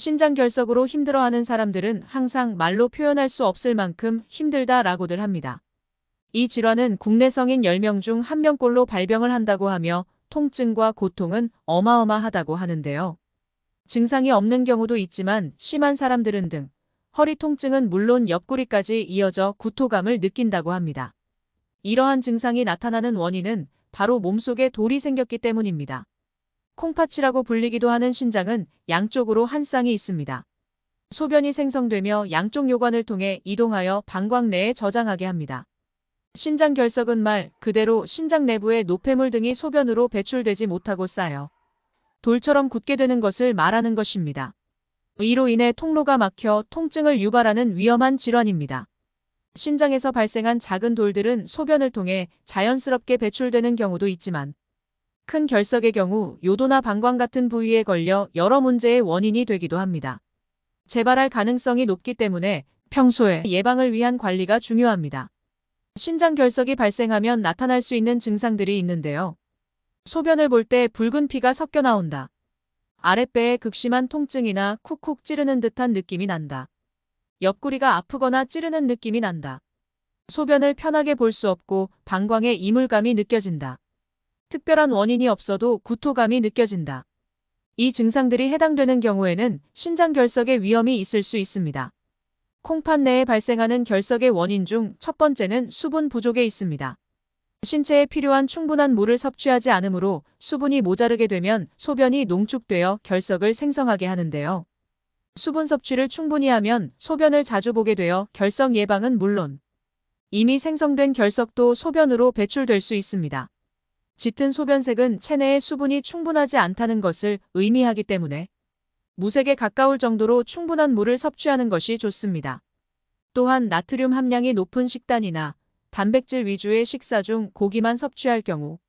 신장 결석으로 힘들어하는 사람들은 항상 말로 표현할 수 없을 만큼 힘들다라고들 합니다. 이 질환은 국내 성인 10명 중 1명꼴로 발병을 한다고 하며 통증과 고통은 어마어마하다고 하는데요. 증상이 없는 경우도 있지만 심한 사람들은 등, 허리 통증은 물론 옆구리까지 이어져 구토감을 느낀다고 합니다. 이러한 증상이 나타나는 원인은 바로 몸속에 돌이 생겼기 때문입니다. 콩팥이라고 불리기도 하는 신장은 양쪽으로 한 쌍이 있습니다. 소변이 생성되며 양쪽 요관을 통해 이동하여 방광 내에 저장하게 합니다. 신장 결석은 말 그대로 신장 내부에 노폐물 등이 소변으로 배출되지 못하고 쌓여 돌처럼 굳게 되는 것을 말하는 것입니다. 이로 인해 통로가 막혀 통증을 유발하는 위험한 질환입니다. 신장에서 발생한 작은 돌들은 소변을 통해 자연스럽게 배출되는 경우도 있지만 큰 결석의 경우 요도나 방광 같은 부위에 걸려 여러 문제의 원인이 되기도 합니다. 재발할 가능성이 높기 때문에 평소에 예방을 위한 관리가 중요합니다. 신장 결석이 발생하면 나타날 수 있는 증상들이 있는데요. 소변을 볼 때 붉은 피가 섞여 나온다. 아랫배에 극심한 통증이나 쿡쿡 찌르는 듯한 느낌이 난다. 옆구리가 아프거나 찌르는 느낌이 난다. 소변을 편하게 볼 수 없고 방광에 이물감이 느껴진다. 특별한 원인이 없어도 구토감이 느껴진다. 이 증상들이 해당되는 경우에는 신장 결석의 위험이 있을 수 있습니다. 콩팥 내에 발생하는 결석의 원인 중 첫 번째는 수분 부족에 있습니다. 신체에 필요한 충분한 물을 섭취하지 않으므로 수분이 모자르게 되면 소변이 농축되어 결석을 생성하게 하는데요. 수분 섭취를 충분히 하면 소변을 자주 보게 되어 결석 예방은 물론 이미 생성된 결석도 소변으로 배출될 수 있습니다. 짙은 소변색은 체내에 수분이 충분하지 않다는 것을 의미하기 때문에 무색에 가까울 정도로 충분한 물을 섭취하는 것이 좋습니다. 또한 나트륨 함량이 높은 식단이나 단백질 위주의 식사 중 고기만 섭취할 경우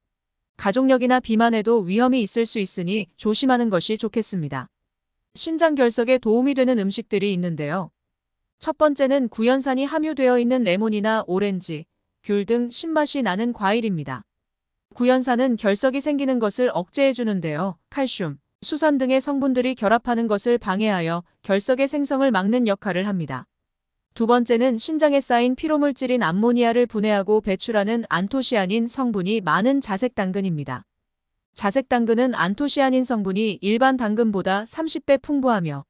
가족력이나 비만에도 위험이 있을 수 있으니 조심하는 것이 좋겠습니다. 신장 결석에 도움이 되는 음식들이 있는데요. 첫 번째는 구연산이 함유되어 있는 레몬이나 오렌지, 귤 등 신맛이 나는 과일입니다. 구연산은 결석이 생기는 것을 억제해 주는데요. 칼슘, 수산 등의 성분들이 결합하는 것을 방해하여 결석의 생성을 막는 역할을 합니다. 두 번째는 신장에 쌓인 피로물질인 암모니아를 분해하고 배출하는 안토시아닌 성분이 많은 자색 당근입니다. 자색 당근은 안토시아닌 성분이 일반 당근보다 30배 풍부하며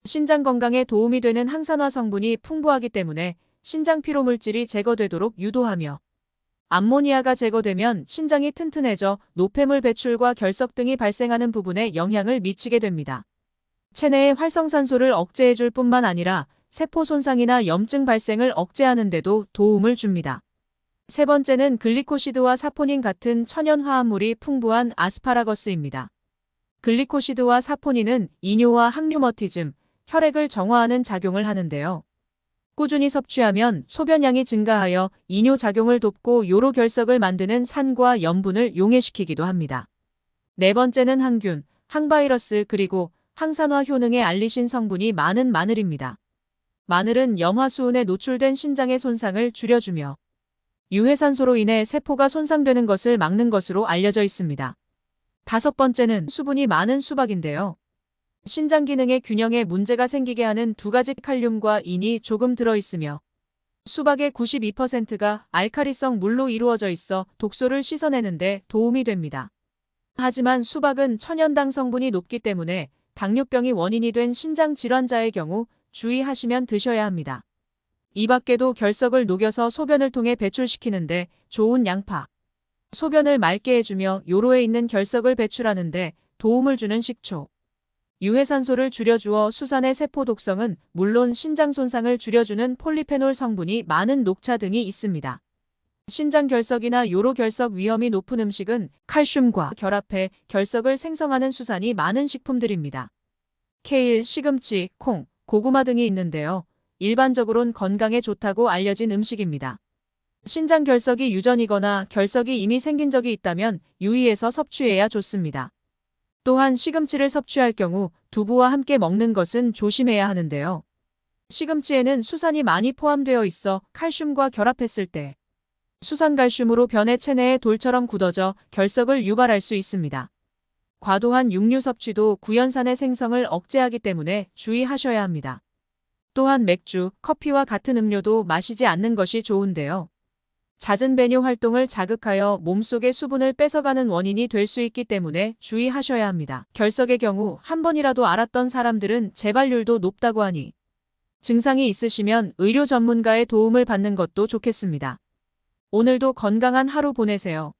신장 건강에 도움이 되는 항산화 성분이 풍부하기 때문에 신장 피로물질이 제거되도록 유도하며 암모니아가 제거되면 신장이 튼튼해져 노폐물 배출과 결석 등이 발생하는 부분에 영향을 미치게 됩니다. 체내의 활성산소를 억제해줄 뿐만 아니라 세포 손상이나 염증 발생을 억제하는 데도 도움을 줍니다. 세 번째는 글리코시드와 사포닌 같은 천연 화합물이 풍부한 아스파라거스입니다. 글리코시드와 사포닌은 이뇨와 항류머티즘, 혈액을 정화하는 작용을 하는데요. 꾸준히 섭취하면 소변량이 증가하여 이뇨 작용을 돕고 요로 결석을 만드는 산과 염분을 용해시키기도 합니다. 네 번째는 항균, 항바이러스 그리고 항산화 효능의 알리신 성분이 많은 마늘입니다. 마늘은 염화수은에 노출된 신장의 손상을 줄여주며 유해산소로 인해 세포가 손상되는 것을 막는 것으로 알려져 있습니다. 다섯 번째는 수분이 많은 수박인데요. 신장 기능의 균형에 문제가 생기게 하는 두 가지 칼륨과 인이 조금 들어있으며 수박의 92%가 알카리성 물로 이루어져 있어 독소를 씻어내는 데 도움이 됩니다. 하지만 수박은 천연당 성분이 높기 때문에 당뇨병이 원인이 된 신장 질환자의 경우 주의하시면 드셔야 합니다. 이 밖에도 결석을 녹여서 소변을 통해 배출시키는데 좋은 양파, 소변을 맑게 해주며 요로에 있는 결석을 배출하는데 도움을 주는 식초, 유해산소를 줄여주어 수산의 세포 독성은 물론 신장 손상을 줄여주는 폴리페놀 성분이 많은 녹차 등이 있습니다. 신장 결석이나 요로 결석 위험이 높은 음식은 칼슘과 결합해 결석을 생성하는 수산이 많은 식품들입니다. 케일, 시금치, 콩, 고구마 등이 있는데요. 일반적으론 건강에 좋다고 알려진 음식입니다. 신장 결석이 유전이거나 결석이 이미 생긴 적이 있다면 유의해서 섭취해야 좋습니다. 또한 시금치를 섭취할 경우 두부와 함께 먹는 것은 조심해야 하는데요. 시금치에는 수산이 많이 포함되어 있어 칼슘과 결합했을 때 수산칼슘으로 변해 체내에 돌처럼 굳어져 결석을 유발할 수 있습니다. 과도한 육류 섭취도 구연산의 생성을 억제하기 때문에 주의하셔야 합니다. 또한 맥주, 커피와 같은 음료도 마시지 않는 것이 좋은데요. 잦은 배뇨 활동을 자극하여 몸속의 수분을 뺏어가는 원인이 될 수 있기 때문에 주의하셔야 합니다. 결석의 경우 한 번이라도 앓았던 사람들은 재발률도 높다고 하니 증상이 있으시면 의료 전문가의 도움을 받는 것도 좋겠습니다. 오늘도 건강한 하루 보내세요.